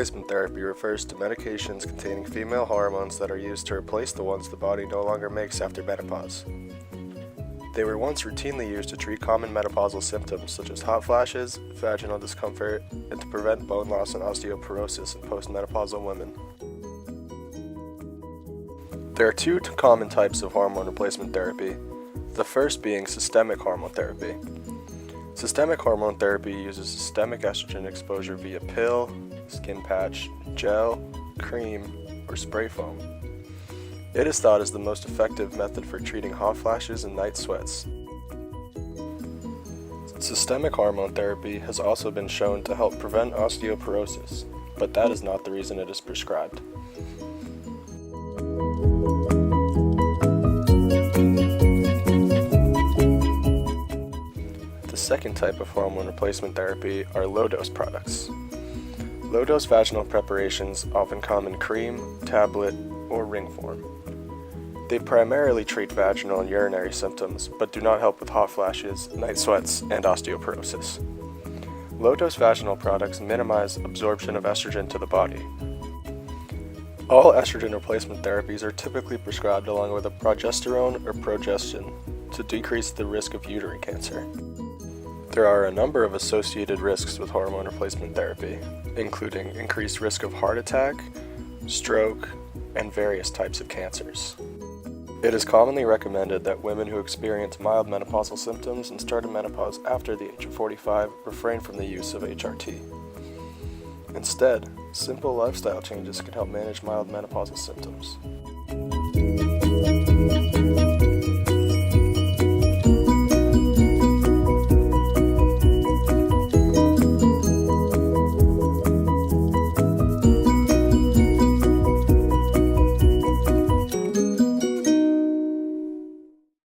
replacement therapy refers to medications containing female hormones that are used to replace the ones the body no longer makes after menopause. They were once routinely used to treat common menopausal symptoms such as hot flashes, vaginal discomfort, and to prevent bone loss and osteoporosis in postmenopausal women. There are two common types of hormone replacement therapy, the first being systemic hormone therapy. Systemic hormone therapy uses systemic estrogen exposure via pill, skin patch, gel, cream, or spray foam. It is thought as the most effective method for treating hot flashes and night sweats. Systemic hormone therapy has also been shown to help prevent osteoporosis, but that is not the reason it is prescribed. The second type of hormone replacement therapy are low-dose products. Low-dose vaginal preparations often come in cream, tablet, or ring form. They primarily treat vaginal and urinary symptoms, but do not help with hot flashes, night sweats, and osteoporosis. Low-dose vaginal products minimize absorption of estrogen to the body. All estrogen replacement therapies are typically prescribed along with a progesterone or progestin to decrease the risk of uterine cancer. There are a number of associated risks with hormone replacement therapy, including increased risk of heart attack, stroke, and various types of cancers. It is commonly recommended that women who experience mild menopausal symptoms and start in menopause after the age of 45 refrain from the use of HRT. Instead, simple lifestyle changes can help manage mild menopausal symptoms.